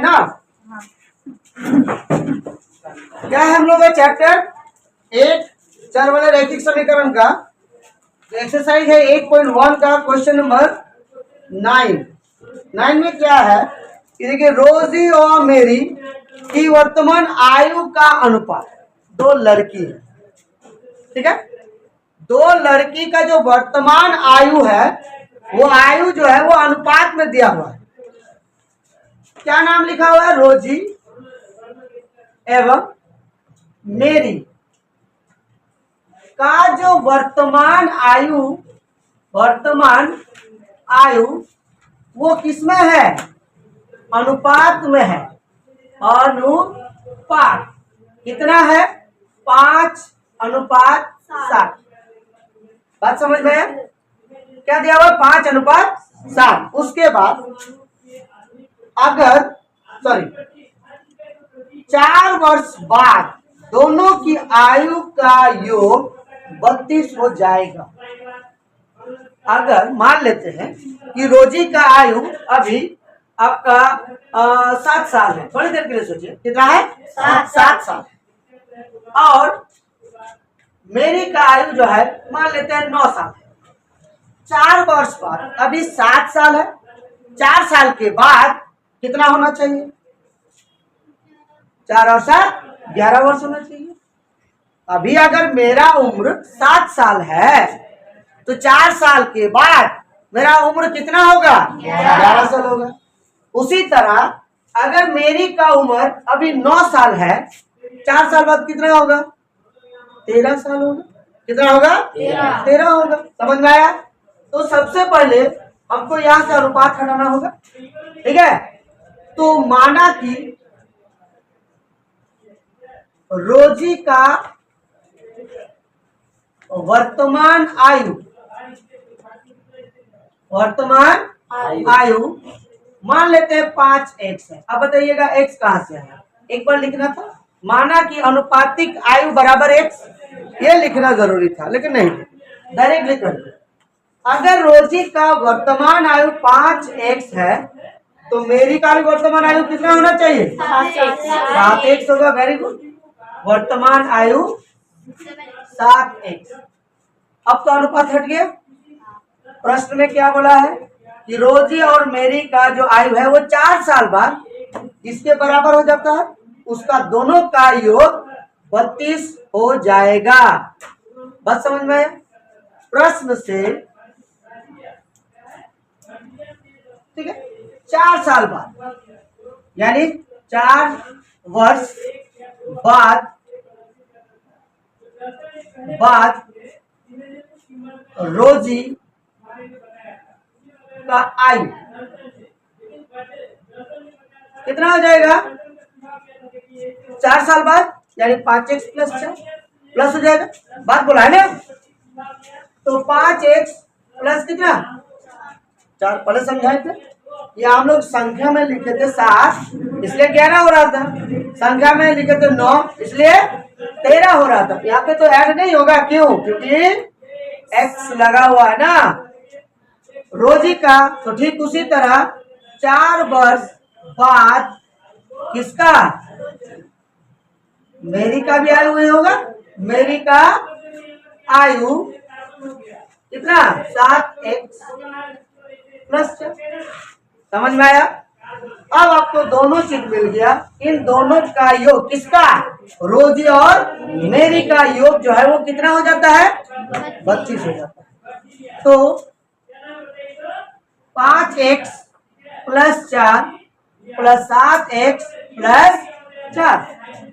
ना। क्या है हम लोग का चैप्टर 8 चर वाले रैखिक समीकरण का एक्सरसाइज है 8.1 का क्वेश्चन नंबर 9 में क्या है कि देखिए रोजी और मेरी की वर्तमान आयु का अनुपात, दो लड़की है, ठीक है, दो लड़की का जो वर्तमान आयु है वो आयु जो है वो अनुपात में दिया हुआ है। क्या नाम लिखा हुआ है? रोजी एवं मेरी का जो वर्तमान आयु वो किसमें है? अनुपात में है। अनुपात कितना है? 5:7। बात समझ में है? क्या दिया हुआ? 5:7। उसके बाद अगर 4 वर्ष बाद दोनों की आयु का योग 32 हो जाएगा। अगर मान लेते हैं कि रोजी का आयु अभी आपका 7 साल है, थोड़ी देर के लिए सोचिए कितना है? 7 साल। और मेरी का आयु जो है मान लेते हैं 9 साल है। 4 वर्ष बाद, अभी 7 साल है, 4 साल के बाद कितना होना चाहिए? 4 और 7 11 वर्ष होना चाहिए। अभी अगर मेरा उम्र 7 साल है तो 4 साल के बाद मेरा उम्र कितना होगा? 11 साल होगा। उसी तरह अगर मेरी का उम्र अभी 9 साल है, 4 साल बाद कितना होगा? 13 साल होगा। कितना होगा? 13 होगा। समझ में आया? तो सबसे पहले हमको यहां से अनुपात हटाना होगा, ठीक है। तो माना कि रोजी का वर्तमान आयु मान लेते हैं 5x है। अब बताइएगा x कहां से आया? एक बार लिखना था, माना कि अनुपातिक आयु बराबर x, ये लिखना जरूरी था लेकिन नहीं, डायरेक्ट लिख रहे। अगर रोजी का वर्तमान आयु 5x है तो मेरी का भी वर्तमान आयु कितना होना चाहिए? 7x होगा। Very good. वर्तमान आयु 7x। अब तो अनुपात हट गया। प्रश्न में क्या बोला है कि रोजी और मेरी का जो आयु है वो 4 साल बाद किसके बराबर हो जाता है? उसका दोनों का योग 32 हो जाएगा। बस समझ में? प्रश्न से, ठीक है, 4 साल बाद यानी 4 वर्ष बाद रोजी का आयु कितना हो जाएगा? 4 साल बाद यानी 5x प्लस 4 प्लस हो जाएगा। बात बोला है ना? तो 5x प्लस कितना? 4 पहले समझाए थे। ये हम लोग संख्या में लिखे थे 7 इसलिए 11 हो रहा था, संख्या में लिखे थे 9 इसलिए 13 हो रहा था। यहाँ पे तो ऐड नहीं होगा, क्यों? क्योंकि x लगा हुआ है ना रोजी का। तो ठीक उसी तरह 4 वर्ष बाद किसका? मेरी का भी आयु वही होगा। मेरी का आयु कितना? 7x plus 4। समझ में आया? अब आपको दोनों चीज मिल गया। इन दोनों का योग किसका? रोजी और मेरी का योग जो है वो कितना हो जाता है? 32 हो जाता है। तो 5x plus 4 plus 7x plus 4,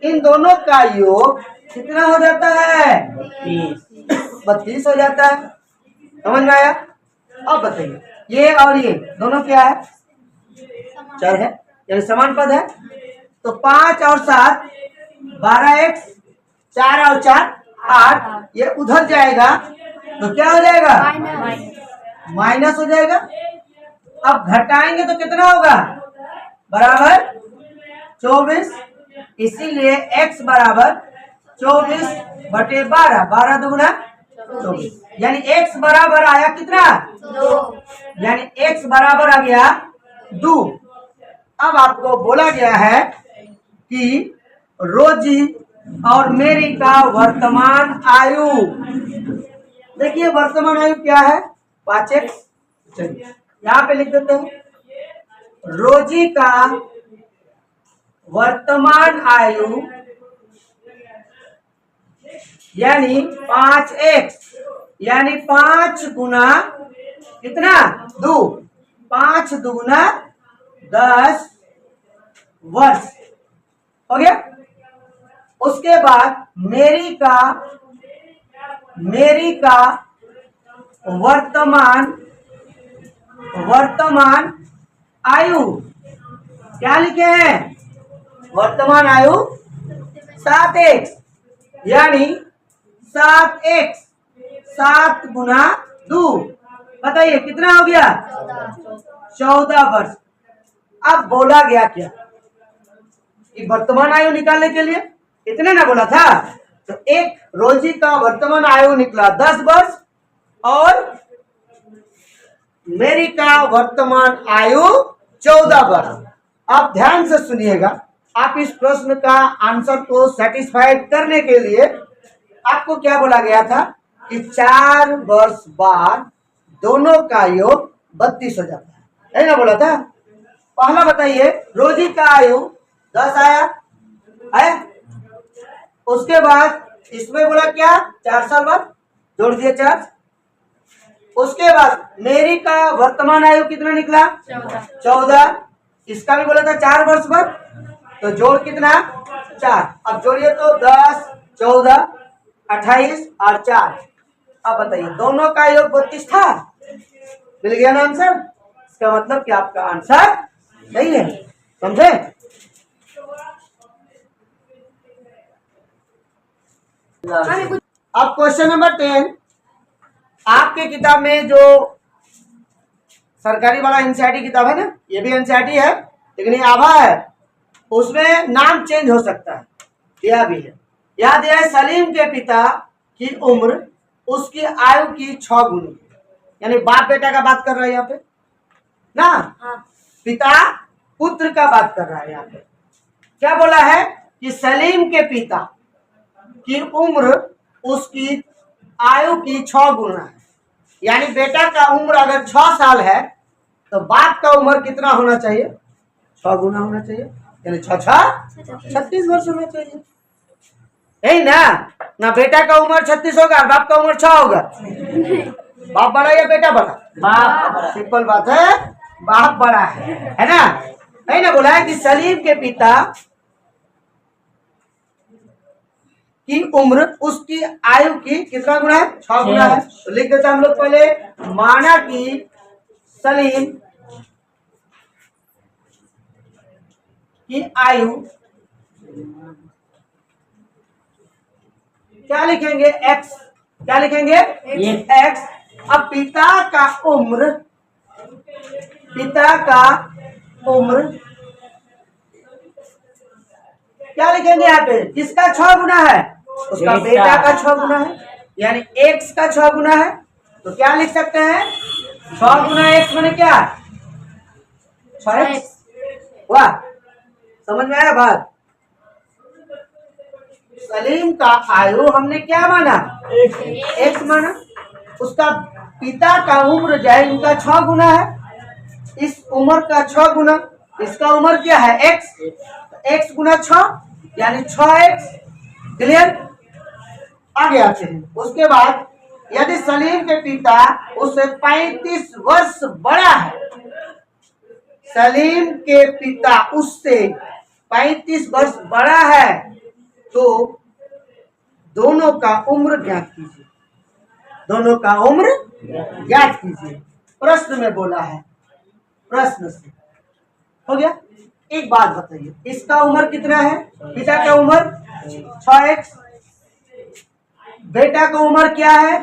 इन दोनों का योग कितना हो जाता है? 32 हो जाता है। समझ में आया? अब बताइए, ये और ये दोनों क्या है? चर है, यानी समान पद है। तो 5 और 7 12x, 4 और 4 8, ये उधर जाएगा तो क्या हो जाएगा? माइनस हो जाएगा। अब घटाएंगे तो कितना होगा? बराबर 24। इसीलिए x बराबर 24/12, 12 दूना 24, यानी x बराबर आया कितना? 2, यानी x बराबर आ गया 2। अब आपको बोला गया है कि रोजी और मेरी का वर्तमान आयु, देखिए वर्तमान आयु क्या है 5x। चलिए यहाँ पे लिख देते हैं रोजी का वर्तमान आयु यानी 5x, यानी 5 गुना कितना 2, 5 दुगुना 10 वर्ष हो गया। उसके बाद मेरी का वर्तमान आयु क्या लिखे हैं, वर्तमान आयु 7x, यानी 7x, 7 गुना 2, बताइए कितना हो गया 14 वर्ष। अब बोला गया क्या कि वर्तमान आयु निकालने के लिए इतने ना बोला था, तो एक रोजी का वर्तमान आयु निकला 10 वर्ष और मेरी का वर्तमान आयु 14 वर्ष। आप ध्यान से सुनिएगा, आप इस प्रश्न का आंसर को सेटिस्फाइड करने के लिए आपको क्या बोला गया था कि 4 वर्ष बाद दोनों का योग 32 हो जाता है ना बोला था। पहला बताइए रोजी का आयु 10 आया है, उसके बाद इसमें बोला क्या 4 साल बाद जोड़ दिए 4, उसके बाद मेरी का वर्तमान आयु कितना निकला 14, इसका भी बोला था 4 वर्ष बाद, तो जोड़ कितना 4, अब जोड़िए तो 10, 14, 28 और 4। अब बताइए दोनों का योग 32 था, मिल गया ना आंसर। इसका मतलब कि आपका आंसर सही है, समझे। अब क्वेश्चन नंबर 10, आपके किताब में जो सरकारी वाला एनसीईआरटी किताब है ना, ये भी एनसीईआरटी है लेकिन ये आभा है, उसमें नाम चेंज हो सकता है, यह भी है। याद दिया है सलीम के पिता की उम्र उसकी आयु की 6 गुनी, यानी बाप बेटा का बात कर रहा है यहाँ पे ना, पिता पुत्र का बात कर रहा है यहाँ पे। क्या बोला है कि सलीम के पिता की उम्र उसकी आयु की 6 गुना है, यानी बेटा का उम्र अगर 6 साल है तो बाप का उम्र कितना होना चाहिए 6 गुना होना चाहिए, यानी 6 36 वर्ष होना चाहिए, यही ना बेटा का उम्र 36 होगा और बाप का उम्र 6 होगा। बाप बड़ा या बेटा बड़ा, बाप, सिंपल बात है, बाप बड़ा है ना, है ना। बोला है कि सलीम के पिता की उम्र उसकी आयु की कितना गुना है 6 गुना है, तो लिख देते हम लोग पहले, माना कि सलीम की आयु क्या लिखेंगे x, क्या लिखेंगे x। अब पिता का उम्र क्या लिखेंगे यहाँ पे, किसका 6 गुना है, उसका बेटा का 6 गुना है, यानी x का 6 गुना है, तो क्या लिख सकते हैं 6 गुना x मैंने क्या 6x। वाह, समझ में आया बात। सलीम का आयु हमने क्या माना x माना, उसका पिता का उम्र जो है इनका 6 गुना है, इस उम्र का 6 गुना, इसका उम्र क्या है x गुना 6 यानी 6x। क्लियर, आगे आते हैं। उसके बाद यदि सलीम के पिता उससे 35 वर्ष बड़ा है, सलीम के पिता उससे 35 वर्ष बड़ा है, तो दोनों का उम्र ज्ञात कीजिए, दोनों का उम्र ज्ञात कीजिए। प्रश्न में बोला है, प्रश्न से हो गया। एक बात बताइए, इसका उम्र कितना है, पिता का उम्र 6x, बेटा का उम्र क्या है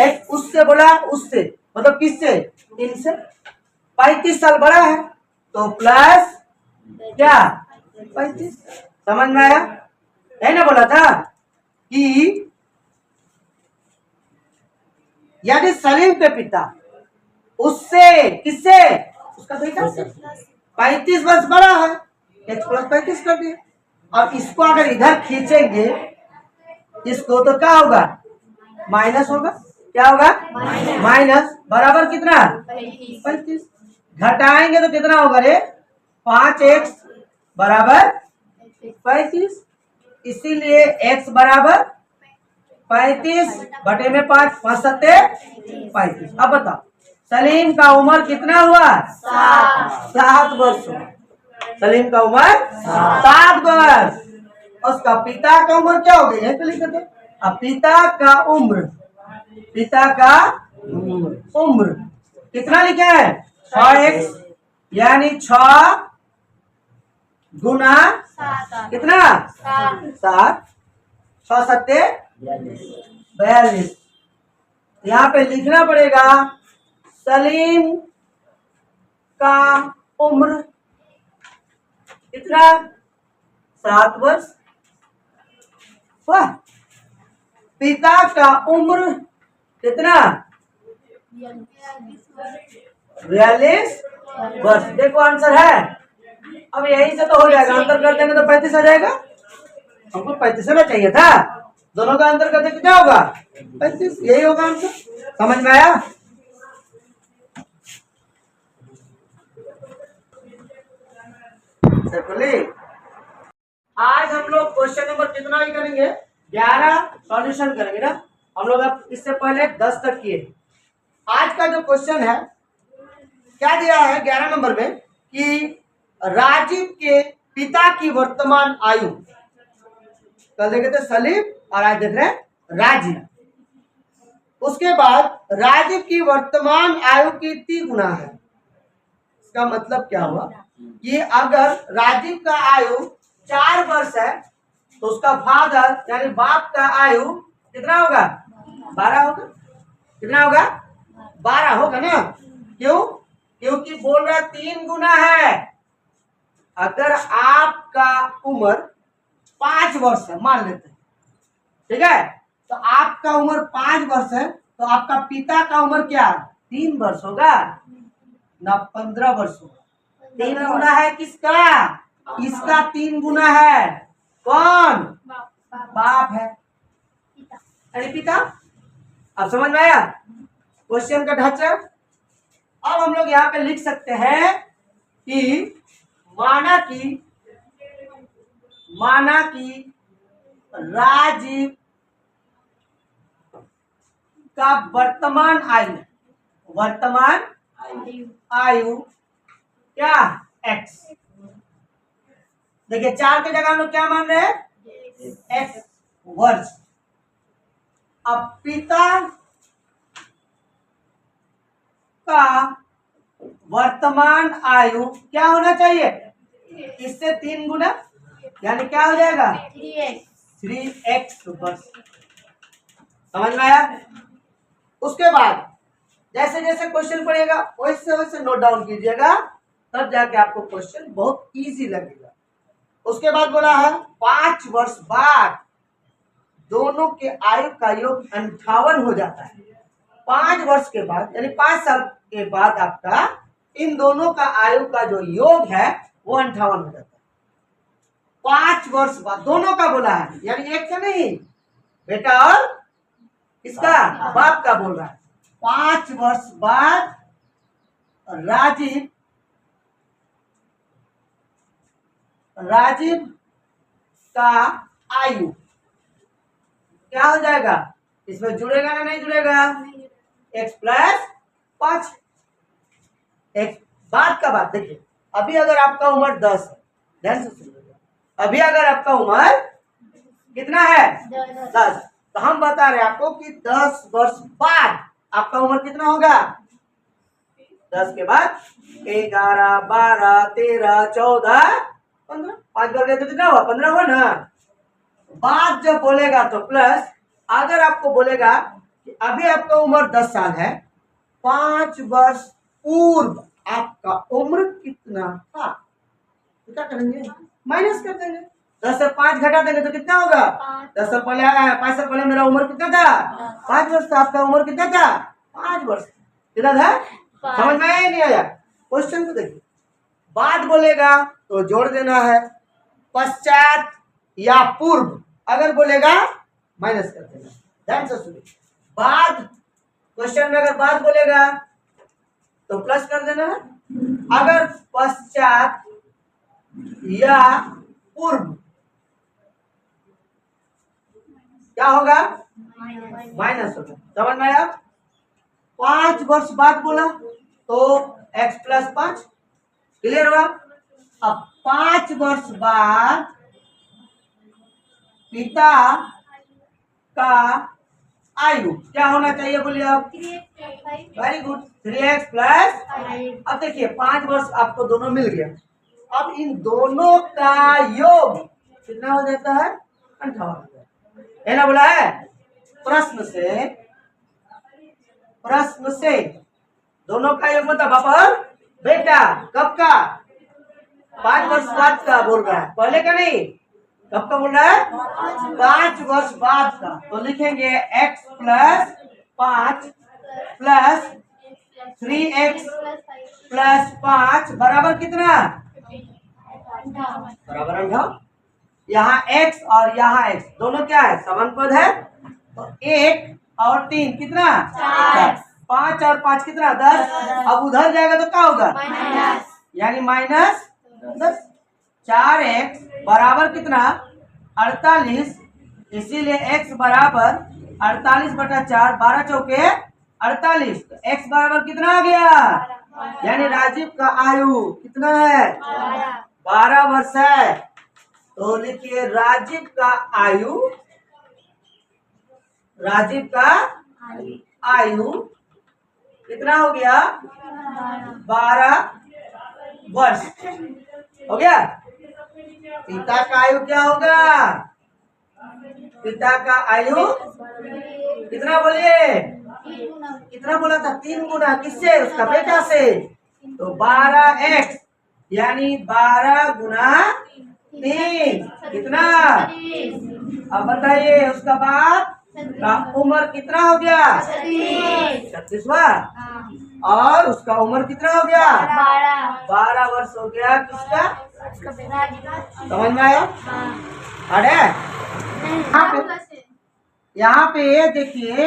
x, उससे बोला उससे मतलब किससे, इनसे 35 साल बड़ा है, तो प्लस क्या 35। समझ में आया, है ना। बोला था कि यदि सलीम के पिता उससे किससे, उसका बेटा 35 वर्ष बड़ा है, x प्लस 35 कर दिए। अब इसको अगर इधर खींचेंगे इसको तो क्या होगा, माइनस होगा। क्या होगा, माइनस बराबर कितना, 35। घटाएंगे तो कितना होगा रे, 5x बराबर 35। इसीलिए x बराबर 35 बटे में 5, 5 सत्ते 35। अब बताओ सलीम का उम्र कितना हुआ, 7 वर्ष हुआ। सलीम का उम्र 7 वर्ष। उसका पिता का उम्र क्या हो गई है, तो लिख देते। अब पिता का उम्र कितना लिखा है, 6x, यानी 6 गुना कितना, 7, 6 सत्ते 42। यहाँ पे लिखना पड़ेगा सलीम का उम्र कितना, 7 वर्ष। वाह, पिता का उम्र कितना, 42 वर्ष। देखो आंसर है। अब यही से तो हो जाएगा, अंतर कर देंगे तो 35 आ जाएगा। हमको 35 ना चाहिए था, दोनों का अंतर करते कितना होगा, 35। यही होगा आंसर। समझ में आया। आज हम लोग क्वेश्चन नंबर कितना ही करेंगे, 11 सॉल्यूशन करेंगे ना। हम लोग अब इससे पहले 10 तक किए। आज का जो क्वेश्चन है क्या दिया है 11 नंबर में कि राजीव के पिता की वर्तमान आयु, कल देखे थे सलीम और आज देख रहे हैं राजीव। उसके बाद राजीव की वर्तमान आयु कितनी गुना है। इसका मतलब क्या हुआ कि अगर राजीव का आयु 4 वर्ष है तो उसका फादर यानी बाप का आयु कितना होगा, 12 होगा। कितना होगा, 12 होगा ना। क्यों, क्योंकि बोल रहा 3 गुना है। अगर आपका उम्र 5 वर्ष है मान लेते हैं, ठीक है, तो आपका उम्र 5 वर्ष है तो आपका पिता का उम्र क्या, 3 वर्ष होगा ना, 15 वर्ष होगा। 3 गुना है किसका, इसका 3 गुना है। कौन, बाप है, अरे पिता। अब समझ में आया क्वेश्चन का ढांचा। अब हम लोग यहाँ पे लिख सकते हैं कि माना कि राजीव का वर्तमान आयु क्या, x। देखिए 4 की जगह हम लोग क्या मान रहे हैं, x वर्ष। अब पिता का वर्तमान आयु क्या होना चाहिए, इससे 3 गुना, यानी क्या हो जाएगा 3x वर्ष। समझ में आया। उसके बाद जैसे जैसे क्वेश्चन पड़ेगा वैसे वैसे नोट डाउन कीजिएगा, तब जाके आपको क्वेश्चन बहुत इजी लगेगा। उसके बाद बोला है 5 वर्ष बाद दोनों के आयु का योग 58 हो जाता है। 5 वर्ष के बाद यानी 5 साल के बाद आपका इन दोनों का आयु का जो योग है वो 58 हो जाता है। 5 वर्ष बाद दोनों का बोला है, यानी एक का नहीं, बेटा और इसका बाप का बोल रहा है। 5 वर्ष बाद राजीव का आयु क्या हो जाएगा, इसमें जुड़ेगा ना नहीं जुड़ेगा, x प्लस 5। एक बात का बात देखिए, अभी अगर आपका उम्र 10 है, ध्यान से सुनिएगा, अभी अगर आपका उम्र कितना है 10, तो हम बता रहे हैं आपको कि 10 वर्ष बाद आपका उम्र कितना होगा, 10 के बाद 11, 12, 13, 14, 15, 5 कर गए तो कितना हुआ, 15 हुआ ना। बाद जब बोलेगा तो प्लस, अगर आपको बोलेगा कि अभी आपका उम्र 10 साल है, 5 वर्ष पूर्व आपका उम्र कितना था, तो क्या करेंगे, माइनस कर देंगे। 10 से 5 घटा देंगे तो कितना होगा, 10 साल पहले आया, 5 साल पहले मेरा उम्र कितना था, 5 वर्ष था। आपका उम्र कितना था, 5 वर्ष। कितना था, समझ में आया नहीं आया। क्वेश्चन को देखिए, बाद बोलेगा तो जोड़ देना है, पश्चात या पूर्व अगर बोलेगा माइनस कर देना। ध्यान से सुनिए, बाद क्वेश्चन में अगर बाद बोलेगा तो प्लस कर देना है, अगर पश्चात या पूर्व क्या होगा, माइनस होगा। समझ में आया? 5 वर्ष बाद बोला तो x प्लस 5, क्लियर हुआ? अब 5 वर्ष बाद पिता का आयु क्या होना चाहिए, बोलिए आप। Very good, 3x plus. अब देखिए 5 वर्ष आपको दोनों मिल गया, अब इन दोनों का योग कितना हो जाता है, 58। है ना, बोला है। प्रश्न से दोनों का योग मतलब पापा बेटा कब का, 5 वर्ष बाद का बोल रहा है, पहले का नहीं, कब का बोल रहा है, 5 वर्ष बाद का। तो लिखेंगे x plus 5 plus 3x plus 5 बराबर कितना, बराबर 58। यहाँ x और यहाँ x दोनों क्या है, समान पद है, तो 1 और 3 कितना, 4, 5 और 5 कितना, 10। अब उधर जाएगा तो क्या होगा, यानी -10। 4x बराबर कितना, 48, इसीलिए x बराबर 48/4, 12 चौके 48, तो x बराबर कितना आ गया, यानी राजीव का आयु कितना है, 12 वर्ष है। तो लिखिए राजीव का आयु कितना हो गया, 12 वर्ष हो गया। पिता का आयु क्या होगा, पिता का आयु कितना, बोलिए कितना बोला था, 3 गुना किससे, उसका बेटा से, तो 12x यानी 12 गुना 3 कितना। अब बताइए उसका बाद का उम्र कितना हो गया, 36वां, और उसका उम्र कितना हो गया, 12 वर्ष हो गया किसका, समझ में आया। अरे यहाँ पे देखिए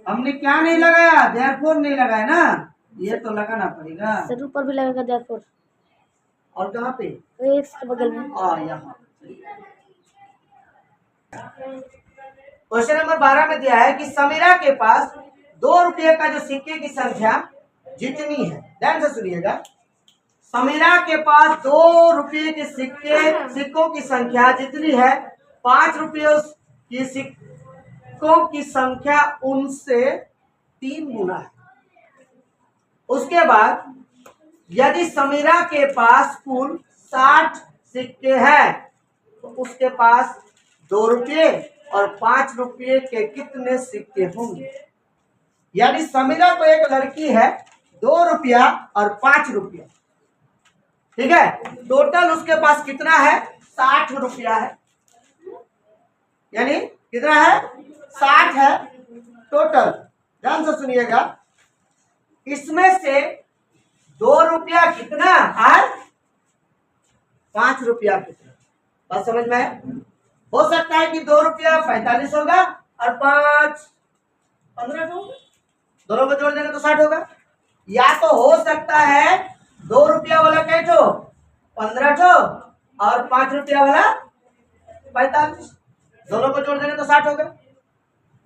हमने क्या नहीं लगाया, देयरफॉर नहीं लगाया ना, ये तो लगाना पड़ेगा, सर ऊपर भी लगेगा देयरफॉर। और कहाँ पे, इसके बगल में, यहाँ। क्वेश्चन नंबर 12 में दिया है कि समीरा के पास 2 रुपये का जो सिक्के की संख्या जितनी है, ध्यान से सुनिएगा, समीरा के पास 2 रुपये के सिक्कों की संख्या जितनी है, 5 रुपयों की सिक्कों की संख्या उनसे 3 गुना है। उसके बाद यदि समीरा के पास कुल 60 सिक्के हैं तो उसके पास 2 रुपये और 5 रुपये के कितने सिक्के होंगे। यानी समीरा को एक लड़की है, 2 रुपया और 5 रुपया, ठीक है, टोटल उसके पास कितना है, 60 रुपया है, यानी कितना है, 60 है टोटल। ध्यान से सुनिएगा, इसमें से 2 रुपया कितना और 5 रुपया कितना, बात समझ में है। हो सकता है कि 2 रुपया 45 होगा और 5 15 होगा, दोनों को जोड़ देंगे तो 60 होगा। या तो हो सकता है 2 रुपया वाला कैठो 15 और 5 रुपया वाला 45, दोनों को जोड़ देंगे तो 60 होगा।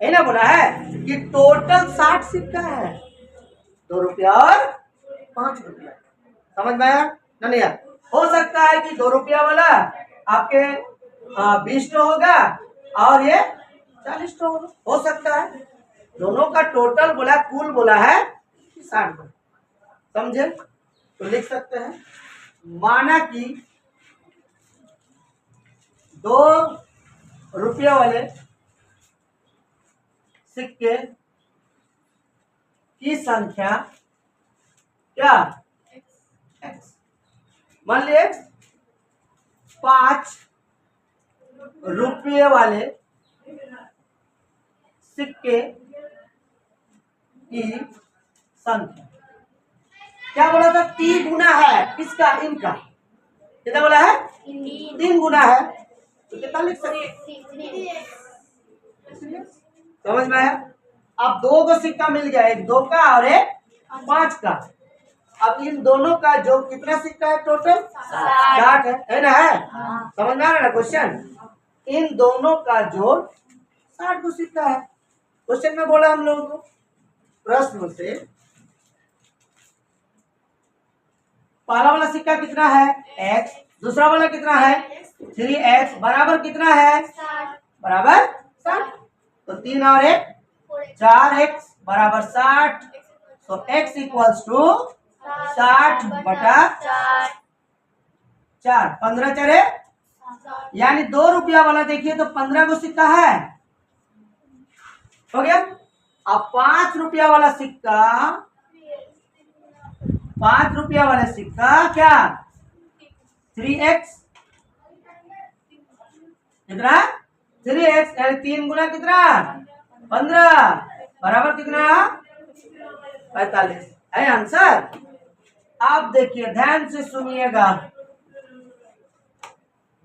है ना, बोला है कि टोटल 60 सिक्का है, 2 रुपया और 5 रुपया, समझ में आया ना, नहीं आया। हो सकता है कि 2 रुपया वाला आपके 20 होगा और ये 40 होगा, हो सकता है। दोनों का टोटल बोला, कुल बोला है 60, समझे। तो लिख सकते हैं, माना कि 2 रुपया वाले सिक्के की संख्या क्या, x, मान लीजिए 5 रुपये वाले सिक्के की संख्या क्या बोला था? 3 गुना है किसका? इनका। कितना बोला है? 3 गुना है, तो कितना लिख सकते? समझ में आया? अब 2 को सिक्का मिल गया, एक 2 का और एक 5 का। अब इन दोनों का जो कितना सिक्का है टोटल? 60 है ना? है समझ में आ रहा है ना क्वेश्चन? इन दोनों का जोड़ 60 को सिक्का है। क्वेश्चन में बोला हम लोगों को प्रश्न से पहला वाला सिक्का कितना है? x। दूसरा वाला कितना है? 3x बराबर कितना है? बराबर 60। तो 3 और 1 4x बराबर 60। तो x इक्वल्स टू 60 बटा 4। 15 चढ़े, यानी 2 रुपया वाला देखिए तो 15 को सिक्का है, हो गया। अब 5 रुपया वाला सिक्का, 5 रुपया वाला सिक्का क्या? 3x कितना? 3x यानी 3 गुना कितना? 15 बराबर कितना? 45 है आंसर। आप देखिए ध्यान से सुनिएगा,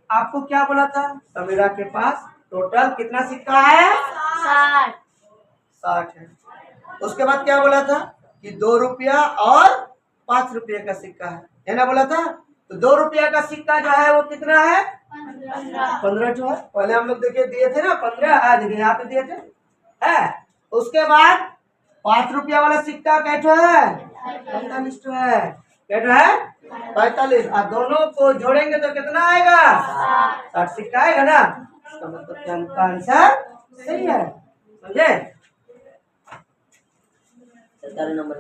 आपको क्या बोला था? समीरा के पास टोटल कितना सिक्का है? 60 है। उसके बाद क्या बोला था कि 2 रुपया और 5 रुपये का सिक्का है ना बोला था? तो 2 रुपया का सिक्का जो है वो कितना है? 15 जो है। पहले हम लोग देखिए दिए थे ना 15, आज देखिए यहाँ पे दिए थे है। उसके बाद 5 रुपया वाला सिक्का कैठो है? 45 तो है। कैठो है? 45। और दोनों को जोड़ेंगे तो कितना आएगा? 60 सिक्का आएगा ना। इसका मतलब क्या आंसर सही है, समझे? 17 नंबर